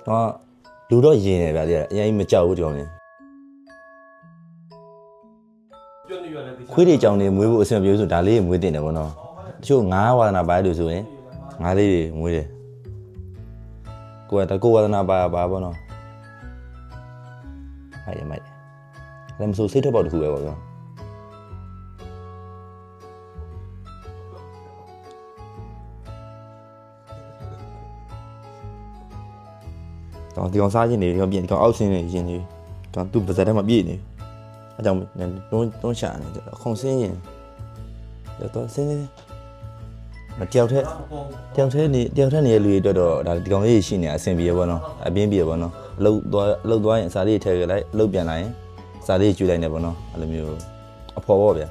တော့လူတော့ရင်နေဗျာဒီအရင်မကြောက်ဘူးကြောင်းနေခွေးတွေကြောင်နေမွေးဖို့အဆင်ပြေဆိုဒါလေးမွေးတင်တယ်ဗောနော်တချို့ငါးဝါဒနာပါလို့ဆိုရင်ငါးလေးတွေမွေးတယ်ကိုယ်ကကိုဝါဒနာပါဗောနော်အဲ့ရမိုက်တယ်လည်းမဆိုစိတ်ထွက်ပေါက်တစ်ခုပဲဗောဗျာတော့ဒီကောင်စားခြင်းနေဒီကောင်ပြင်ဒီကောင်အောက်ဆင်းနေခြင်းနေတော့သူ့ပါဇက်ထဲမှာပြည့်နေအဲကြောင့်တွန်းရှာနေတယ်ခုံဆင်းရင်တော့ဆင်းနေတယောက်ထဲနေလူတွေအတွက်တော့ဒါဒီကောင်လေးရှိနေအဆင်ပြေပေါ့နော်အပြင်းပြေပေါ့နော်လှုပ်သွားရင်စာလေးထည့်ခဲ့လိုက်လှုပ်ပြန်လာရင်စာလေးကျွေးလိုက်နေပေါ့နော်အဲ့လိုမျိုးအဖော်ပေါ့ဗျာ